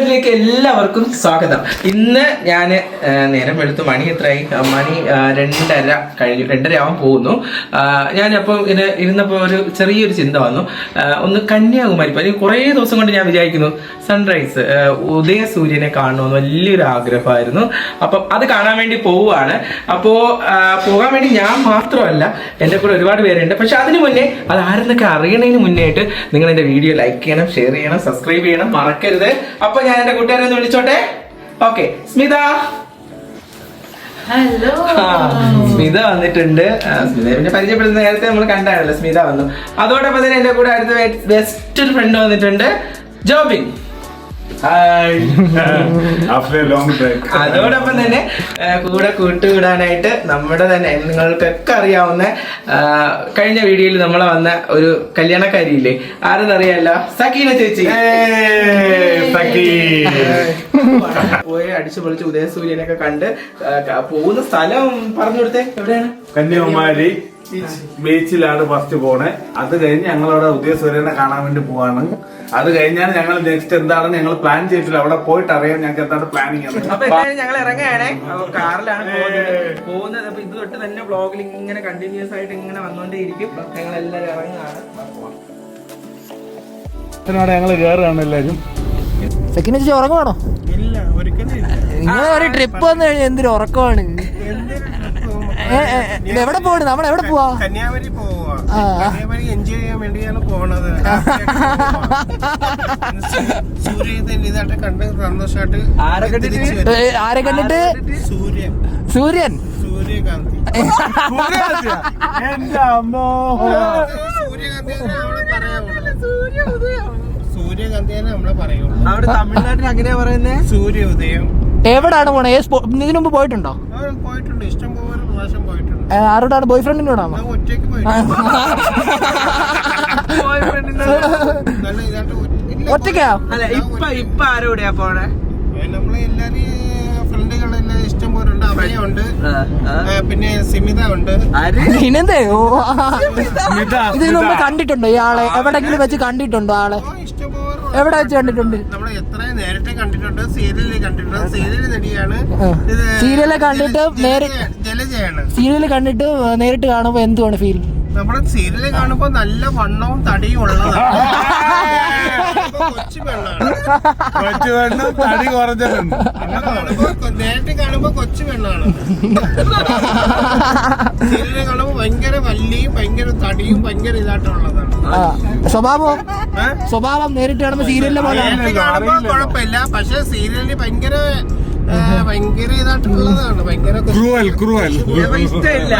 വ്ളോഗിലേക്ക് എല്ലാവർക്കും സ്വാഗതം. ഇന്ന് ഞാൻ നേരം വെളുത്തു, മണി എത്രയായി? മണി 2:30 കഴിഞ്ഞു, 2:30 ആവാൻ പോകുന്നു. ഞാനപ്പോൾ ഇങ്ങനെ ഇരുന്നപ്പോൾ ഒരു ചെറിയൊരു ചിന്ത വന്നു. ഒന്ന് കന്യാകുമാരി, അല്ലെങ്കിൽ കുറേ ദിവസം കൊണ്ട് ഞാൻ വിചാരിക്കുന്നു സൺറൈസ്, ഉദയ സൂര്യനെ കാണണമെന്ന് വലിയൊരു ആഗ്രഹമായിരുന്നു. അപ്പം അത് കാണാൻ വേണ്ടി പോവുകയാണ്. അപ്പോൾ പോകാൻ വേണ്ടി ഞാൻ മാത്രമല്ല, എൻ്റെ കൂടെ ഒരുപാട് പേരുണ്ട്. പക്ഷെ അതിന് മുന്നേ അത് ആരെന്നൊക്കെ അറിയണതിന് മുന്നേ ആയിട്ട് നിങ്ങൾ എൻ്റെ വീഡിയോ ലൈക്ക് ചെയ്യണം, ഷെയർ ചെയ്യണം, സബ്സ്ക്രൈബ് ചെയ്യണം, മറക്കരുത്. അപ്പൊ ഞാൻ എന്റെ കൂട്ടുകാരെ ഒന്ന് വിളിച്ചോട്ടെ. ഓക്കെ, സ്മിത. ഹലോ. സ്മിത വന്നിട്ടുണ്ട്. സ്മിത പിന്നെ പരിചയപ്പെടുന്ന നേരത്തെ നമ്മൾ കണ്ടാണല്ലോ, സ്മിത വന്നു. അതോടൊപ്പം തന്നെ എന്റെ കൂടെ അടുത്ത ബെസ്റ്റ് ഒരു ഫ്രണ്ട് വന്നിട്ടുണ്ട്, ജോബിൻ. അതോടൊപ്പം തന്നെ കൂടെ കൂട്ടുകൂടാനായിട്ട് നമ്മുടെ തന്നെ നിങ്ങൾക്കൊക്കെ അറിയാവുന്ന കഴിഞ്ഞ വീഡിയോയിൽ നമ്മളെ വന്ന ഒരു കല്യാണക്കാരിയില്ലേ, ആരെന്നറിയാലോ, സക്കീന ചേച്ചി. പോയി അടിച്ചു പൊളിച്ച് ഉദയസൂര്യനൊക്കെ കണ്ട് പോകുന്ന സ്ഥലം പറഞ്ഞു കൊടുത്തേ. എവിടെയാണ്? കന്യാകുമാരി ബീച്ചിലാണ് ഫസ്റ്റ് പോണേ. അത് കഴിഞ്ഞ് ഞങ്ങളവിടെ ഉദയസൂര്യനെ കാണാൻ വേണ്ടി പോവാണ്. അത് കഴിഞ്ഞാൽ ഞങ്ങൾ നെക്സ്റ്റ് എന്താണെന്ന് ഞങ്ങൾ പ്ലാൻ ചെയ്തിട്ടില്ല. അവിടെ പോയിട്ട് അറിയാം ഞങ്ങൾക്ക് എന്താണ് പ്ലാനിങ്. അപ്പൊ ഞങ്ങൾ ഇറങ്ങുകയാണേ, കാറിലാണ് പോകുന്നത്. അപ്പൊ ഇത് തൊട്ട് തന്നെ വ്ളോഗിൽ ഇങ്ങനെ കണ്ടിന്യൂസ് ആയിട്ട് ഇങ്ങനെ വന്നോണ്ടേയിരിക്കും. ഞങ്ങൾ എല്ലാവരും ഇറങ്ങുകയാണ്. ഞങ്ങൾ കയറുകയാണ് എല്ലാരും. സെക്കൻഡ് വെച്ച് ഉറങ്ങുവാണോ? ഇല്ല, ഒരിക്കലും ഇങ്ങനെ ഒരു ട്രിപ്പ് വന്നു കഴിഞ്ഞാൽ എന്തൊരു ഉറക്കമാണ്. എവിടെ പോണ്? നമ്മൾ എവിടെ പോവാ? കന്യാകുമാരി പോവാ. കന്യാകുമാരി എൻജോയ് ചെയ്യാൻ വേണ്ടിയാണ് പോണത്. സൂര്യൻ ഇതായിട്ട് കണ്ട് സന്തോഷമായിട്ട്. ആരെ കണ്ടിട്ട്? സൂര്യൻ. സൂര്യൻ. സൂര്യകാന്തി. എന്റെ അമ്മോ, സൂര്യകാന്തിയാണ് നമ്മളെ പറയാവുള്ളൂ. സൂര്യകാന്തിയാണ് നമ്മളെ പറയുള്ളൂ. അവിടെ തമിഴ്നാട്ടിൽ അങ്ങനെയാ പറയുന്നേ, സൂര്യ ഉദയം. എവിടാണ് പോണേ? ഇതിനു മുമ്പ് പോയിട്ടുണ്ടോ? പോയിട്ടുണ്ട്, ഇഷ്ടം പോലെ പ്രാവശ്യം പോയിട്ടുണ്ട്. ആരോടാണ്? ബോയ് ഫ്രണ്ടിന്റെ കൂടാണോ? ഒറ്റയ്ക്ക് പോയിട്ടുണ്ട്. നല്ല ഇതായിട്ട് ഒറ്റയ്ക്കാ? അല്ല, ഇപ്പൊ ആരോടെയാ പോണേ? നമ്മളെ എല്ലാരും ഫ്രണ്ടുകളെല്ലാം ഇഷ്ടം പോലെ ഉണ്ട്. അമ്മയുണ്ട്, പിന്നെ സിമിത ഉണ്ട്. ഇനെന്തേ? ഇതിനു മുമ്പ് കണ്ടിട്ടുണ്ടോ ഇയാളെ? എവിടെങ്കിലും വെച്ച് കണ്ടിട്ടുണ്ടോ ആളെ? എവിടെ വെച്ച് കണ്ടിട്ടുണ്ട്? നമ്മളെ എത്ര നേരത്തെ കണ്ടിട്ടുണ്ട്, സീരിയലിൽ കണ്ടിട്ടുണ്ട്. സീരിയൽ നടിയാണ്. സീരിയല് കണ്ടിട്ട് ജലജയാണ്. സീരിയല് കണ്ടിട്ട് നേരിട്ട് കാണുമ്പോ എന്തുവാണ് ഫീൽ? നമ്മുടെ സീരിയല് കാണുമ്പോ നല്ല വണ്ണവും തടിയും ഉള്ളതാണ്. കൊച്ചു പെണ്ണാണ്. തടി കുറഞ്ഞിട്ടുണ്ട്. നേരിട്ട് കാണുമ്പോ കൊച്ചു പെണ്ണാണ്. സീരിയല് കാണുമ്പോ ഭയങ്കര വല്ലിയും ഭയങ്കര തടിയും ഭയങ്കര ഇതായിട്ടുള്ളതാണ്. സ്വഭാവം നേരിട്ട് കാണുമ്പോ സീരിയലിലെ പോലെ കാണുമ്പോ കുഴപ്പമില്ല. പക്ഷെ സീരിയലിന് ഭയങ്കര ഇതായിട്ടുള്ളതാണ്. ഭയങ്കര ഇഷ്ടമില്ല.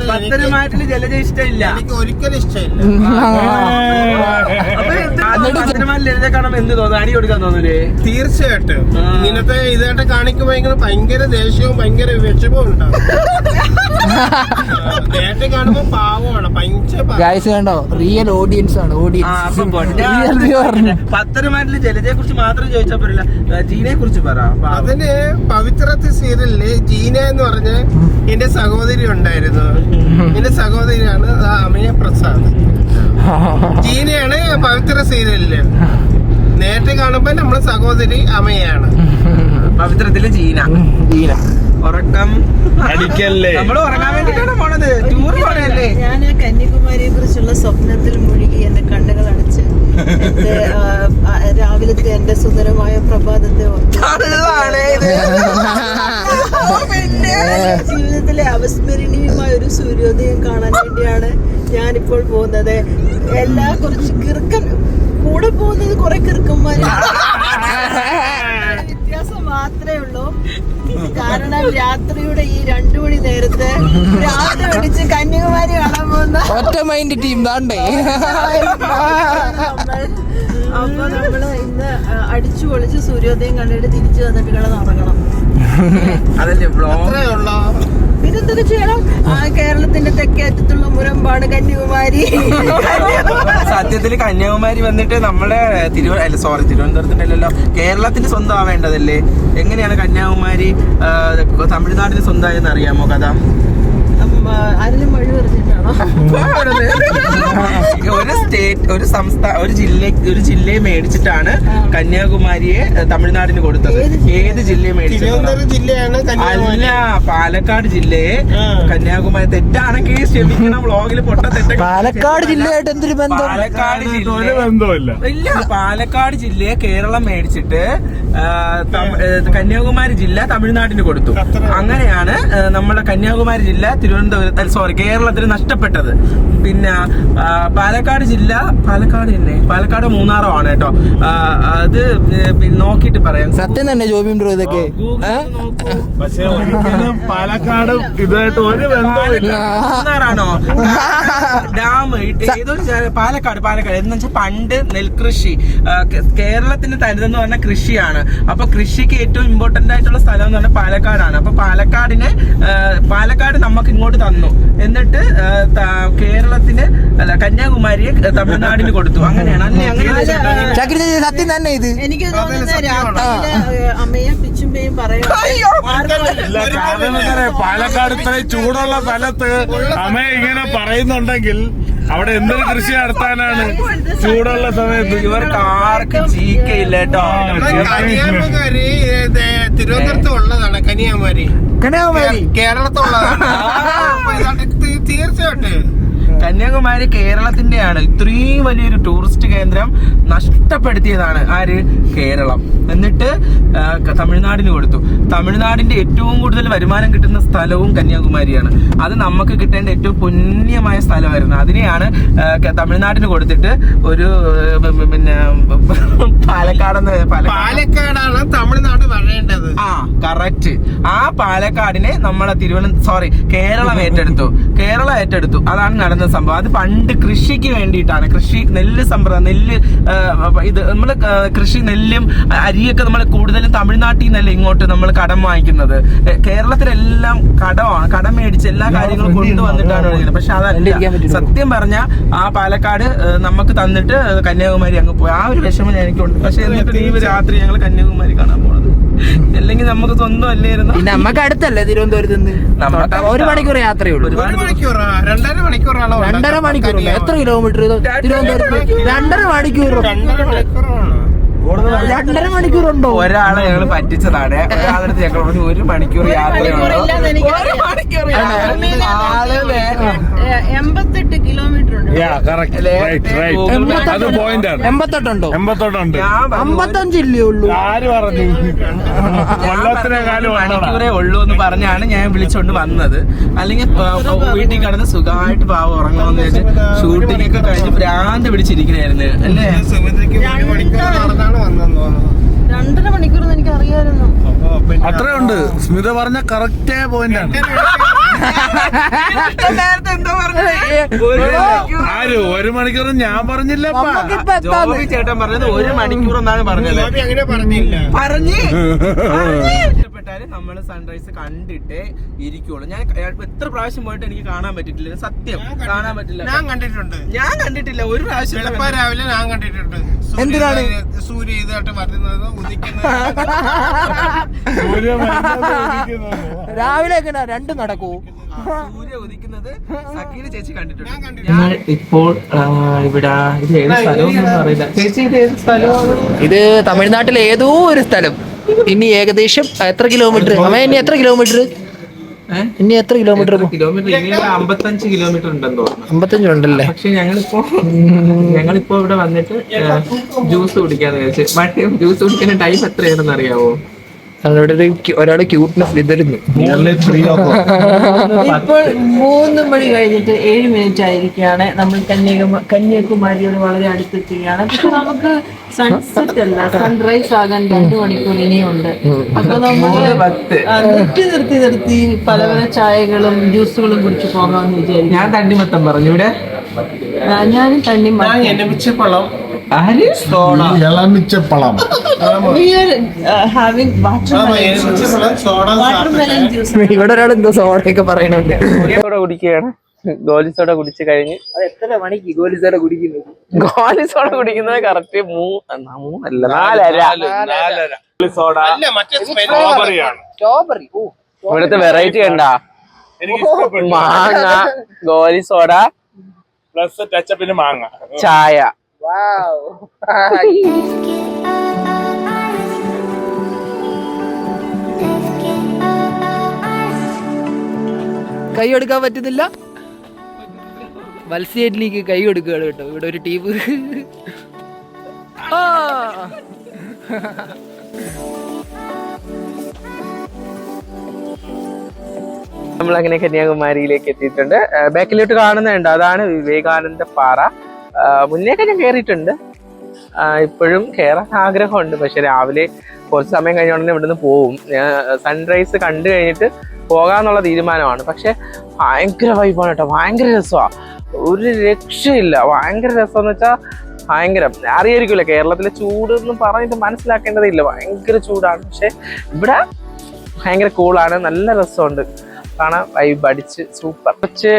പത്തരമായിട്ടില് ജലജ ഇഷ്ടമില്ല. എനിക്ക് ഒരിക്കലും ഇഷ്ടമില്ല. ലളിത കാണുമ്പോ എന്ത് തോന്നുന്നു? അടി കൊടുക്കാൻ തോന്നൂലേ? തീർച്ചയായിട്ടും ഇങ്ങനത്തെ ഇതായിട്ട് കാണിക്കുമ്പോ ഭയങ്കര ദേഷ്യവും ഭയങ്കര വിഷമവും ഉണ്ടാവും. നേരത്തെ കാണുമ്പോ പാവമാണ്. ഗൈസ് കണ്ടോ, റിയൽ ഓഡിയൻസ് ആണ്. പത്തരമായിട്ടില് ജലജയെ കുറിച്ച് മാത്രം ചോദിച്ചാൽ പോരില്ല, ജീനയെ കുറിച്ച് പറ. അതിന് പവിത്രത്തെ സീരിയലില് ജീന എന്ന് പറഞ്ഞ എന്റെ സഹോദരി ഉണ്ടായിരുന്നു. എന്റെ സഹോദരിയാണ് അമയ പ്രസാദ്. ജീനയാണ് പവിത്ര സീരിയലില്. നേരത്തെ കാണുമ്പോ നമ്മളെ സഹോദരി അമയാണ്. പവിത്രത്തില് ജീന. ഉറക്കം അടിക്കല്ലേ? നമ്മൾ ഉറങ്ങാൻ വേണ്ടിട്ടാണ് പോണത്, ടൂർ പോണല്ലേ. ഞാൻ കന്യാകുമാരിയെ കുറിച്ചുള്ള സ്വപ്നത്തിൽ മുഴുകി എന്റെ കണ്ണുകൾ അടച്ച് രാവിലത്തെ എന്റെ സുന്ദരമായ പ്രഭാതത്തെ ജീവിതത്തിലെ അവിസ്മരണീയമായ ഒരു സൂര്യോദയം കാണാൻ വേണ്ടിയാണ് ഞാനിപ്പോൾ പോകുന്നത്. എല്ലാ കുറച്ച് കിറുക്കൻ കൂടെ പോകുന്നത് കുറെ കിറുക്കന്മാര്, വ്യത്യാസം മാത്രമേ ഉള്ളൂ. കാരണം രാത്രിയുടെ ഈ 2 മണി നേരത്ത് രാത്രി അടിച്ച് കന്യാകുമാരി കാണാൻ പോകുന്ന ഒറ്റ മൈൻഡ് ടീം താണ്ടേ. അപ്പൊ നമ്മള് ഇന്ന് അടിച്ചു പൊളിച്ച് സൂര്യോദയം കണ്ടിട്ട് തിരിച്ചു വന്നിട്ട് കിടന്നുറങ്ങണം. പിന്നെന്തൊക്കെ ചെയ്യണം? കേരളത്തിന്റെ തെക്കേ അറ്റത്തുള്ള മുരമ്പാണ് കന്യാകുമാരി. സത്യത്തില് കന്യാകുമാരി വന്നിട്ട് നമ്മുടെ തിരുവനന്തപുരത്തിന്റെ അല്ലല്ലോ, കേരളത്തിന് സ്വന്തം ആവേണ്ടതല്ലേ? എങ്ങനെയാണ് കന്യാകുമാരി തമിഴ്നാടിന് സ്വന്തമായെന്ന് അറിയാമോ കഥ? ആരെങ്കിലും വഴി പറഞ്ഞിട്ടാണോ? ഒരു ജില്ലയെ മേടിച്ചിട്ടാണ് കന്യാകുമാരിയെ തമിഴ്നാടിന് കൊടുത്തത്. ഏത് ജില്ലയെ മേടിച്ചത്? തിരുവനന്തപുരം ജില്ലയാണ് അല്ല, പാലക്കാട് ജില്ലയെ കന്യാകുമാരി. തെറ്റാണെങ്കിൽ ക്ഷമിക്കണം, വ്ളോഗിൽ പൊട്ട തെറ്റ. പാലക്കാട് ജില്ലയായിട്ട് എന്തൊരു ബന്ധം? പാലക്കാട് ജില്ല ബന്ധമില്ല. ഇല്ല, പാലക്കാട് ജില്ലയെ കേരളം മേടിച്ചിട്ട് കന്യാകുമാരി ജില്ല തമിഴ്നാടിന് കൊടുത്തു. അങ്ങനെയാണ് നമ്മുടെ കന്യാകുമാരി ജില്ല കേരളത്തിന് നഷ്ടപ്പെട്ടത്. പിന്നെ പാലക്കാട് ജില്ല പാലക്കാട് മൂന്നാറമാണ് കേട്ടോ. അത് നോക്കിട്ട് പറയാം. സത്യം തന്നെ ജോബിൻ ബ്രോ ഇതൊക്കെ. പക്ഷെ ഒരിക്കലും പാലക്കാടും ഇതായിട്ട് ഒരു ബന്ധമില്ല. മൂന്നാറാണോ? ഡാം ഏതൊരു പാലക്കാട് എന്ന് വെച്ചാൽ പണ്ട് നെൽകൃഷി കേരളത്തിന് തരുതെന്ന് പറഞ്ഞ കൃഷിയാണ്. അപ്പൊ കൃഷിക്ക് ഏറ്റവും ഇമ്പോർട്ടന്റ് ആയിട്ടുള്ള സ്ഥലം എന്ന് പറഞ്ഞാൽ പാലക്കാടാണ്. അപ്പൊ പാലക്കാട് നമുക്ക് ഇങ്ങോട്ട് തന്നു. എന്നിട്ട് കേരളത്തിന് കന്യാകുമാരിയെ തമിഴ്നാടിന് കൊടുത്തു. അങ്ങനെയാണ് അല്ലേ? അങ്ങനെ സത്യം തന്നെ ഇത്. എനിക്ക് തോന്നുന്നത് രാത്രിയില് അമ്മയും പിച്ചുമ്പയും പറയാം. പാലക്കാട് ഇത്രയും ചൂടുള്ള സ്ഥലത്ത് അമ്മ ഇങ്ങനെ പറയുന്നുണ്ടെങ്കിൽ അവിടെ എന്തൊരു കൃഷി നടത്താനാണ് ചൂടുള്ള സമയത്ത്? ഇവർക്ക് ആർക്കും ചീക്കയില്ല കേട്ടോ. കന്യാകുമാരി തിരുവനന്തപുരത്ത് ഉള്ളതാണ്. കന്യാകുമാരി കേരളത്തിലുള്ളതാണ്. തീർച്ചയായിട്ടും കന്യാകുമാരി കേരളത്തിന്റെയാണ്. ഇത്രയും വലിയൊരു ടൂറിസ്റ്റ് കേന്ദ്രം നഷ്ടപ്പെടുത്തിയതാണ് ആര്? കേരളം. എന്നിട്ട് തമിഴ്നാടിന് കൊടുത്തു. തമിഴ്നാടിന്റെ ഏറ്റവും കൂടുതൽ വരുമാനം കിട്ടുന്ന സ്ഥലവും കന്യാകുമാരിയാണ്. അത് നമുക്ക് കിട്ടേണ്ട ഏറ്റവും പുണ്യമായ സ്ഥലമായിരുന്നു. അതിനെയാണ് തമിഴ്നാടിന് കൊടുത്തിട്ട് ഒരു പിന്നെ പാലക്കാടാണ് തമിഴ്നാട് വരേണ്ടത്. ആ കറക്റ്റ്. ആ പാലക്കാടിനെ നമ്മളെ കേരളം ഏറ്റെടുത്തു. അതാണ് നടന്ന സംഭവം. അത് പണ്ട് കൃഷിക്ക് വേണ്ടിയിട്ടാണ്. നെല്ല് ഇത് നമ്മള് നെല്ലും അരിയൊക്കെ നമ്മൾ കൂടുതലും തമിഴ്നാട്ടിൽ നിന്നല്ല ഇങ്ങോട്ട് നമ്മൾ കടം വാങ്ങിക്കുന്നത്. കേരളത്തിലെല്ലാം കടം മേടിച്ച് എല്ലാ കാര്യങ്ങളും കൊണ്ടുവന്നിട്ടാണ് ഒഴുകുന്നത്. പക്ഷെ അതല്ല സത്യം പറഞ്ഞ ആ പാലക്കാട് നമുക്ക് തന്നിട്ട് കന്യാകുമാരി അങ്ങ് പോയി. ആ ഒരു വിഷമം എനിക്കുണ്ട്. പക്ഷെ എന്നിട്ട് ഈ രാത്രി ഞങ്ങൾ കന്യാകുമാരി കാണാൻ പോണത്. അല്ലെങ്കിൽ നമുക്ക് സ്വന്തം അല്ലായിരുന്നു. നമുക്ക് അടുത്തല്ലേ തിരുവനന്തപുരത്ത് നിന്ന്? ഒരു മണിക്കൂർ യാത്രയുള്ളൂ. 2.5 മണിക്കൂറാണോ? 2.5 മണിക്കൂർ. എത്ര കിലോമീറ്റർ തിരുവനന്തപുരത്ത്? 2.5 മണിക്കൂർ. 2.5 മണിക്കൂറുണ്ടോ? ഒരാളെ ഞങ്ങൾ പറ്റിച്ചതാണ്. ഒരാളടുത്ത് ഞങ്ങൾ 1 മണിക്കൂർ യാത്രയുണ്ട്. 88 കിലോമീറ്റർ ഉണ്ട്. 88 ഉണ്ടോ? 55 ഇല്ലേ ഉള്ളൂ? ആര് പറഞ്ഞു? മണിക്കൂറേ ഉള്ളൂ എന്ന് പറഞ്ഞാണ് ഞാൻ വിളിച്ചോണ്ട് വന്നത്. അല്ലെങ്കിൽ വീട്ടിൽ കിടന്ന് സുഖമായിട്ട് പാവം ഉറങ്ങണമെന്ന് വെച്ച് ഷൂട്ടിംഗ് ഒക്കെ കഴിഞ്ഞ് ഭ്രാന്ത് പിടിച്ചിരിക്കണായിരുന്നു അല്ലേ? 2.5 മണിക്കൂർ എനിക്ക് അറിയാമായിരുന്നു. അത്രയുണ്ട്. സ്മിത പറഞ്ഞ കറക്റ്റ് പോയിന്റ് ആണ്. ആര് 1 മണിക്കൂർ? ഞാൻ പറഞ്ഞില്ല. ജോബി ചേട്ടൻ പറഞ്ഞത് 1 മണിക്കൂർ എന്നാണ് പറഞ്ഞത്. ഇഷ്ടപ്പെട്ടാലും നമ്മള് സൺറൈസ് കണ്ടിട്ടേ ഇരിക്കുള്ളൂ. ഞാൻ എത്ര പ്രാവശ്യം പോയിട്ട് എനിക്ക് കാണാൻ പറ്റിയിട്ടില്ല. സത്യം കാണാൻ പറ്റില്ല. ഞാൻ കണ്ടിട്ടില്ല ഒരു പ്രാവശ്യം. രാവിലെ ഞാൻ കണ്ടിട്ടുണ്ട്. എന്തിനാണ് സൂര്യ ഇതായിട്ട് വരുന്നത് ഉദിക്കുന്നത്? രാവിലെ എങ്ങനെ രണ്ടും നടക്കൂ? സൂര്യ ഉദിക്കുന്നത് സക്കീന ചേച്ചി കണ്ടിട്ടുണ്ട്. ഞങ്ങൾ ഇപ്പോൾ ഇവിടെ ഇത് ഏത് സ്ഥലം അറിയില്ല. ചേച്ചി ഇത് ഏത് സ്ഥലമാണ്? ഇത് തമിഴ്നാട്ടിലെ ഏതോ ഒരു സ്ഥലം. ഇനി ഏകദേശം എത്ര കിലോമീറ്റർ? ഇനി എത്ര കിലോമീറ്റർ? ഇനി എത്ര കിലോമീറ്റർ? ഇനി 55 കിലോമീറ്റർ ഉണ്ടെന്ന് തോന്നുന്നു. 55 ഉണ്ടല്ലേ? പക്ഷെ ഞങ്ങളിപ്പോ ഇവിടെ വന്നിട്ട് ജ്യൂസ് കുടിക്കാന്ന് വിചാരിച്ചു. ജ്യൂസ് കുടിക്കുന്ന ടൈം എത്രയാണെന്ന് അറിയാവോ? ഒരാള് ക്യൂട്ട്നെസ് വിതരുന്നു. ഇപ്പോൾ 3 മണി കഴിഞ്ഞിട്ട് 7 മിനിറ്റ് ആയിരിക്കുകയാണ്. നമ്മൾ കന്യാകുമാരിയോട് വളരെ അടുത്തെത്തുകയാണ്. പക്ഷെ നമുക്ക് സൺസെറ്റ് അല്ല, സൺറൈസ് ആകാൻ 2 മണിക്കൂർ ഇനിയുണ്ട്. അപ്പൊ നമ്മൾ നിർത്തി പല പല ചായകളും ജ്യൂസുകളും കുടിച്ച് പോകാമെന്ന് വിചാരിക്കും. ഞാൻ തണ്ണിമത്തം പറഞ്ഞു ഇവിടെ. ഞാനും തണ്ണിമത്തം. എലുമിച്ചപ്പഴം, ഇളമിച്ചപ്പളം. ഇവിടെ ഒരാൾ എന്തോ സോഡയൊക്കെ പറയണുണ്ട്. കുടിക്കുകയാണ്. ഗോലിസോഡ കുടിച്ചു കഴിഞ്ഞ്. അത് എത്ര മണിക്ക് ഗോലിസോഡ കുടിക്കുന്നത്? ഗോലിസോഡ കുടിക്കുന്നത് കറക്റ്റ് 4:30. സ്ട്രോബെറി. ഇവിടുത്തെ വെറൈറ്റി കണ്ടാ? എനിക്ക് ഇഷ്ടപ്പെട്ടു. മാങ്ങ, ഗോലി സോഡ, പ്ലസ് ടച്ചപ്പിന് മാങ്ങ. ചായ. കൈ എടുക്കാൻ പറ്റുന്നില്ല. മത്സ്യത്തിലേക്ക് കൈ കൊടുക്കുകയാണ് കേട്ടോ. ഇവിടെ ഒരു ടീം. നമ്മളങ്ങനെ കന്യാകുമാരിയിലേക്ക് എത്തിയിട്ടുണ്ട്. ബാക്കിലോട്ട് കാണുന്നുണ്ട്, അതാണ് വിവേകാനന്ദ പാറ. മുന്നേക്കെ ഞാൻ കയറിയിട്ടുണ്ട്, ഇപ്പോഴും കയറാൻ ആഗ്രഹമുണ്ട്. പക്ഷെ രാവിലെ കുറച്ച് സമയം കഴിഞ്ഞ ഉടനെ ഇവിടുന്ന് പോവും. സൺറൈസ് കണ്ടു കഴിഞ്ഞിട്ട് പോകാന്നുള്ള തീരുമാനമാണ്. പക്ഷെ ഭയങ്കര വൈബാണ് കേട്ടോ, ഭയങ്കര രസമാണ്, ഒരു രക്ഷയില്ല. ഭയങ്കര രസം എന്ന് വെച്ചാൽ ഭയങ്കര, അറിയായിരിക്കില്ല കേരളത്തിലെ ചൂട് എന്ന് പറഞ്ഞിട്ട് മനസ്സിലാക്കേണ്ടതില്ല, ഭയങ്കര ചൂടാണ്. പക്ഷെ ഇവിടെ ഭയങ്കര കൂളാണ്, നല്ല രസമുണ്ട് കാണാൻ, വൈബ് അടിച്ച് സൂപ്പർ. കുറച്ച്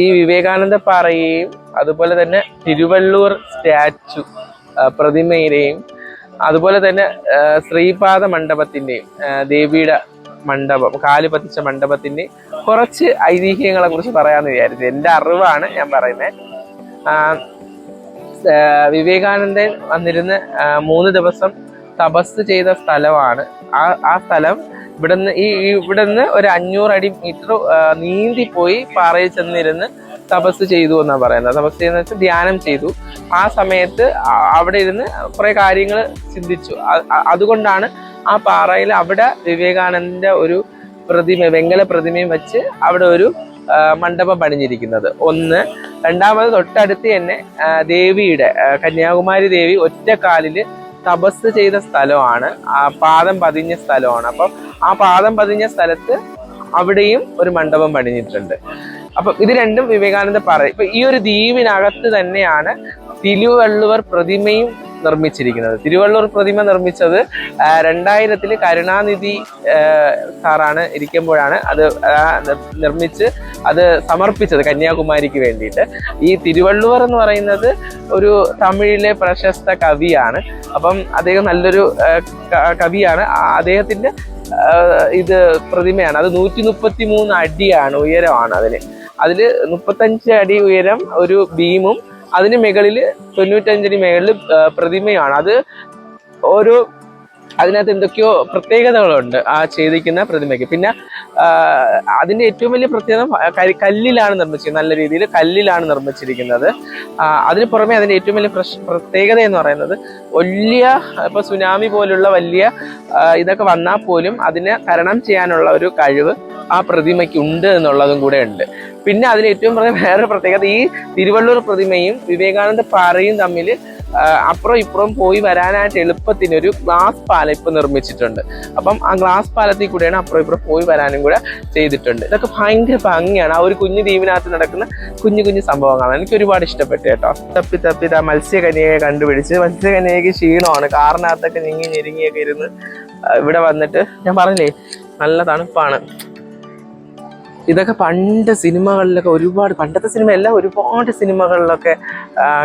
ഈ വിവേകാനന്ദ പാറയെയും അതുപോലെ തന്നെ തിരുവള്ളൂർ സ്റ്റാച്ചു പ്രതിമയുടെയും അതുപോലെ തന്നെ ശ്രീപാദ മണ്ഡപത്തിന്റെയും ദേവിയുടെ മണ്ഡപം, കാല് പതിച്ച മണ്ഡപത്തിന്റെയും കുറച്ച് ഐതിഹ്യങ്ങളെ കുറിച്ച് പറയാമെന്ന് വിചാരിച്ചു. എൻ്റെ അറിവാണ് ഞാൻ പറയുന്നത്. വിവേകാനന്ദൻ വന്നിരുന്ന് 3 ദിവസം തപസ് ചെയ്ത സ്ഥലമാണ്. ആ സ്ഥലം ഇവിടുന്ന് ഒരു 500 അടി മീറ്റർ നീന്തിപ്പോയി പാറയിൽ ചെന്നിരുന്ന് തപസ് ചെയ്തു എന്നാണ് പറയുന്നത്. തപസ് ചെയ്യുന്ന വെച്ചാൽ ധ്യാനം ചെയ്തു. ആ സമയത്ത് അവിടെ ഇരുന്ന് കുറെ കാര്യങ്ങൾ ചിന്തിച്ചു. അതുകൊണ്ടാണ് ആ പാറയിൽ അവിടെ വിവേകാനന്ദന്റെ ഒരു പ്രതിമ, വെങ്കല പ്രതിമയും വെച്ച് അവിടെ ഒരു മണ്ഡപം പണിഞ്ഞിരിക്കുന്നത്. ഒന്ന്. രണ്ടാമത് തൊട്ടടുത്ത് തന്നെ ദേവിയുടെ, കന്യാകുമാരി ദേവി ഒറ്റക്കാലില് തപസ് ചെയ്ത സ്ഥലമാണ്, പാദം പതിഞ്ഞ സ്ഥലമാണ്. അപ്പം ആ പാദം പതിഞ്ഞ സ്ഥലത്ത് അവിടെയും ഒരു മണ്ഡപം പണിഞ്ഞിട്ടുണ്ട്. അപ്പം ഇത് രണ്ടും വിവേകാനന്ദ പാറ. ഇപ്പൊ ഈ ഒരു ദ്വീപിനകത്ത് തന്നെയാണ് തിരുവള്ളുവർ പ്രതിമയും നിർമ്മിച്ചിരിക്കുന്നത്. തിരുവള്ളൂർ പ്രതിമ നിർമ്മിച്ചത് 2000 കരുണാനിധി സാറാണ് ഇരിക്കുമ്പോഴാണ് അത് നിർമ്മിച്ച് അത് സമർപ്പിച്ചത് കന്യാകുമാരിക്ക് വേണ്ടിയിട്ട്. ഈ തിരുവള്ളുവർ എന്ന് പറയുന്നത് ഒരു തമിഴിലെ പ്രശസ്ത കവിയാണ്. അപ്പം അദ്ദേഹം നല്ലൊരു കവിയാണ്. അദ്ദേഹത്തിന്റെ ഇത് പ്രതിമയാണ്. അത് 133 അടിയാണ് ഉയരമാണ്. അതില് 35 അടി ഉയരം ഒരു ബീമും അതിന് മുകളില് 95 അടി മുകളിൽ പ്രതിമയാണ്. അത് അതിനകത്ത് എന്തൊക്കെയോ പ്രത്യേകതകളുണ്ട് ആ ചെയ്തിരിക്കുന്ന പ്രതിമയ്ക്ക്. പിന്നെ അതിന്റെ ഏറ്റവും വലിയ പ്രത്യേകത കല്ലിലാണ് നിർമ്മിച്ചിരിക്കുന്നത്, നല്ല രീതിയിൽ കല്ലിലാണ് നിർമ്മിച്ചിരിക്കുന്നത്. അതിന് പുറമെ അതിന്റെ ഏറ്റവും വലിയ പ്രത്യേകത എന്ന് പറയുന്നത് വലിയ, ഇപ്പൊ സുനാമി പോലുള്ള വലിയ ഇതൊക്കെ വന്നാൽ പോലും അതിനെ തരണം ചെയ്യാനുള്ള ഒരു കഴിവ് ആ പ്രതിമയ്ക്ക് ഉണ്ട് എന്നുള്ളതും കൂടെ ഉണ്ട്. പിന്നെ അതിന് ഏറ്റവും വേറെ പ്രത്യേകത, ഈ തിരുവള്ളൂർ പ്രതിമയും വിവേകാനന്ദ പാറയും തമ്മിൽ അപ്പുറം ഇപ്പുറം പോയി വരാനായിട്ട് എളുപ്പത്തിന് ഒരു ഗ്ലാസ് പാലം ഇപ്പൊ നിർമ്മിച്ചിട്ടുണ്ട്. അപ്പം ആ ഗ്ലാസ് പാലത്തിൽ കൂടെയാണ് അപ്പുറം ഇപ്പുറം പോയി വരാനും കൂടെ ചെയ്തിട്ടുണ്ട്. ഇതൊക്കെ ഭയങ്കര ഭംഗിയാണ്. ആ ഒരു കുഞ്ഞു ദ്വീപിനകത്ത് നടക്കുന്ന കുഞ്ഞു കുഞ്ഞു സംഭവങ്ങളാണ്. എനിക്ക് ഒരുപാട് ഇഷ്ടപ്പെട്ടു കേട്ടോ. തപ്പി മത്സ്യകന്യകയെ കണ്ടുപിടിച്ച്, മത്സ്യകന്യകയ്ക്ക് ക്ഷീണമാണ്, കാറിനകത്തൊക്കെ ഞെരുങ്ങിയൊക്കെ ഇരുന്ന് ഇവിടെ വന്നിട്ട്, ഞാൻ പറഞ്ഞില്ലേ നല്ല തണുപ്പാണ്. ഇതൊക്കെ പണ്ട് സിനിമകളിലൊക്കെ ഒരുപാട്, പണ്ടത്തെ സിനിമയല്ല, ഒരുപാട് സിനിമകളിലൊക്കെ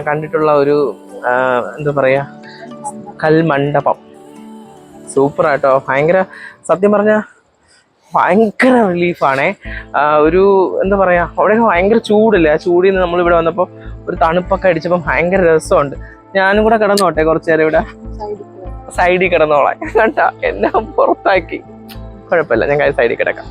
കണ്ടിട്ടുള്ള ഒരു എന്താ പറയാ കൽമണ്ഡപം. സൂപ്പറാട്ടോ, ഭയങ്കര, സത്യം പറഞ്ഞാൽ ഭയങ്കര റിലീഫാണേ. ഒരു എന്താ പറയാ, അവിടെ ഭയങ്കര ചൂടില്ല. ആ ചൂടിൽ നിന്ന് നമ്മളിവിടെ വന്നപ്പോൾ ഒരു തണുപ്പൊക്കെ അടിച്ചപ്പോൾ ഭയങ്കര രസമുണ്ട്. ഞാനും കൂടെ കിടന്നോട്ടെ കുറച്ചു നേരം ഇവിടെ സൈഡിൽ കിടന്നോളാം. കണ്ടാ എന്നെ പുറത്താക്കി, കുഴപ്പമില്ല, ഞാൻ സൈഡിൽ കിടക്കാം.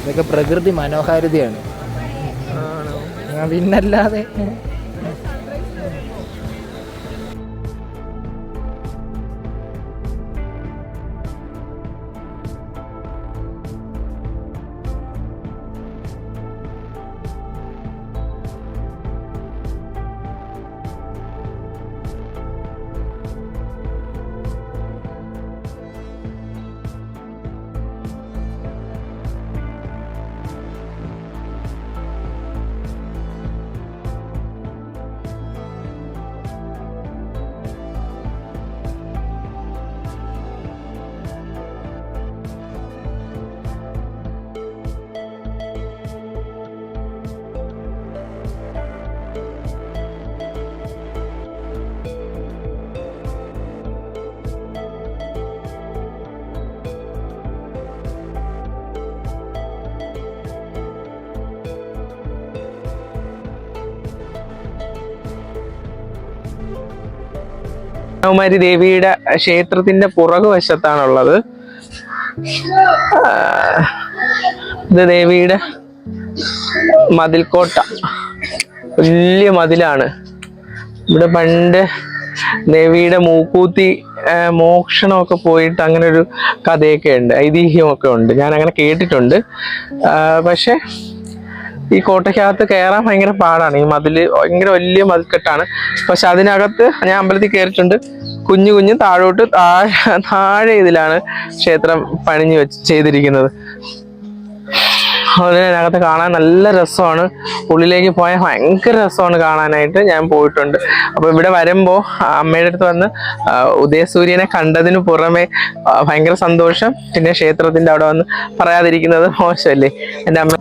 ഇതൊക്കെ പ്രകൃതി മനോഹാരിതയാണ്, പിന്നല്ലാതെ. കന്യാകുമാരി ദേവിയുടെ ക്ഷേത്രത്തിന്റെ പുറകുവശത്താണുള്ളത്. ഇത് ദേവിയുടെ മതിൽക്കോട്ട, വലിയ മതിലാണ്. ഇവിടെ പണ്ട് ദേവിയുടെ മൂക്കൂത്തി മോക്ഷണമൊക്കെ പോയിട്ട് അങ്ങനെ ഒരു കഥയൊക്കെ ഉണ്ട്, ഐതിഹ്യമൊക്കെ ഉണ്ട്, ഞാൻ അങ്ങനെ കേട്ടിട്ടുണ്ട്. പക്ഷെ ഈ കോട്ടയ്ക്കകത്ത് കയറാൻ ഭയങ്കര പാടാണ്. ഈ മതില് ഭയങ്കര വലിയ മതിൽക്കെട്ടാണ്. പക്ഷെ അതിനകത്ത് ഞാൻ അമ്പലത്തിൽ കയറിയിട്ടുണ്ട്. കുഞ്ഞു കുഞ്ഞു താഴെ ഇതിലാണ് ക്ഷേത്രം പണിഞ്ഞു ചെയ്തിരിക്കുന്നത്. അതുപോലെ അതിനകത്ത് കാണാൻ നല്ല രസമാണ്. ഉള്ളിലേക്ക് പോയാൽ ഭയങ്കര രസമാണ് കാണാനായിട്ട്. ഞാൻ പോയിട്ടുണ്ട്. അപ്പോൾ ഇവിടെ വരുമ്പോൾ അമ്മയുടെ അടുത്ത് വന്ന് ഉദയസൂര്യനെ കണ്ടതിന് പുറമെ ഭയങ്കര സന്തോഷം. പിന്നെ ക്ഷേത്രത്തിന്റെ അവിടെ വന്ന് പറയാതിരിക്കുന്നത് മോശമല്ലേ. എൻ്റെ അമ്മ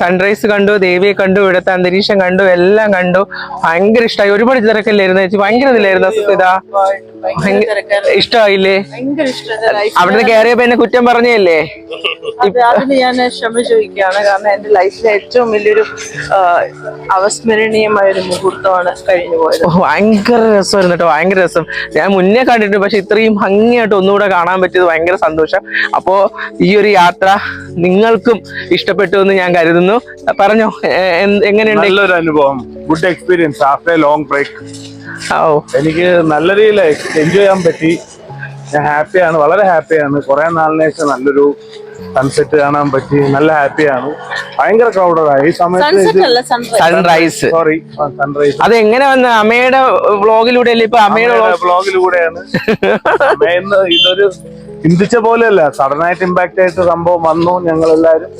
സൺറൈസ് കണ്ടു, ദേവിയെ കണ്ടു, ഇവിടുത്തെ അന്തരീക്ഷം കണ്ടു, എല്ലാം കണ്ടു. ഭയങ്കര ഇഷ്ടമായി. ഒരുപാട് തിരക്കല്ലായിരുന്നു ചേച്ചി? ഭയങ്കര ഇതിലായിരുന്നു ഇതാ, ഇഷ്ടമായില്ലേ? അവിടുന്ന് കയറിയപ്പോ എന്നെ കുറ്റം പറഞ്ഞല്ലേ? അതിന് ഞാൻ ക്ഷമ ചോദിക്കുകയാണ്. കാരണം എന്റെ ലൈഫിലെ ഏറ്റവും വലിയൊരു അവസ്മരണീയമായ ഒരു മുഹൂർത്തമാണ് കഴിഞ്ഞു പോയത്. ഭയങ്കര രസമായിരുന്നു കേട്ടോ, ഭയങ്കര രസം. ഞാൻ മുന്നേ കണ്ടിട്ടുണ്ട്, പക്ഷെ ഇത്രയും ഭംഗിയായിട്ട് ഒന്നുകൂടെ കാണാൻ പറ്റിയത് ഭയങ്കര സന്തോഷം. അപ്പോ ഈ ഒരു യാത്ര നിങ്ങൾക്കും ഇഷ്ടപ്പെട്ടു എന്ന് ഞാൻ കരുതുന്നു. പറഞ്ഞോ, എങ്ങനെയുണ്ട്? നല്ലൊരു അനുഭവം, good experience after a long break. എനിക്ക് നല്ല രീതിയിൽ എൻജോയ് ചെയ്യാൻ പറ്റി. ഞാൻ ഹാപ്പിയാണ്, വളരെ ഹാപ്പിയാണ്. കുറെ നാളിന് ശേഷം നല്ലൊരു സൺസെറ്റ് കാണാൻ പറ്റി. നല്ല ഹാപ്പിയാണ്. ഭയങ്കര ക്രൗഡായി ഈ സമയത്ത്. Sunrise, sorry, sunrise. അത് എങ്ങനെ വന്ന? അമ്മയുടെ വ്ളോഗിലൂടെ അല്ലേ? ഇപ്പൊ അമ്മയുടെ വ്ളോഗിലൂടെയാണ്. അമ്മയെന്ന് ഇതൊരു ചിന്തിച്ച പോലെയല്ല, സഡനായിട്ട് ഇമ്പാക്ട് ആയിട്ട് സംഭവം വന്നു. ഞങ്ങൾ എല്ലാവരും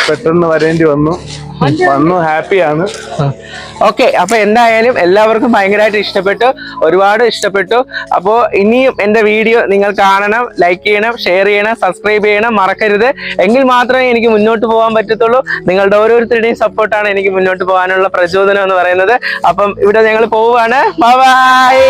പെട്ടെന്ന് വരേണ്ടി വന്നു. ഹാപ്പിയാണ്. ഓക്കെ, അപ്പൊ എന്തായാലും എല്ലാവർക്കും ഭയങ്കരമായിട്ട് ഇഷ്ടപ്പെട്ടു, ഒരുപാട് ഇഷ്ടപ്പെട്ടു. അപ്പോൾ ഇനിയും എൻ്റെ വീഡിയോ നിങ്ങൾ കാണണം, ലൈക്ക് ചെയ്യണം, ഷെയർ ചെയ്യണം, സബ്സ്ക്രൈബ് ചെയ്യണം, മറക്കരുത്. എങ്കിൽ മാത്രമേ എനിക്ക് മുന്നോട്ട് പോകാൻ പറ്റത്തുള്ളൂ. നിങ്ങളുടെ ഓരോരുത്തരുടെയും സപ്പോർട്ടാണ് എനിക്ക് മുന്നോട്ട് പോകാനുള്ള പ്രചോദനം എന്ന് പറയുന്നത്. അപ്പം ഇവിടെ ഞങ്ങൾ പോവുകയാണ്. ബൈ.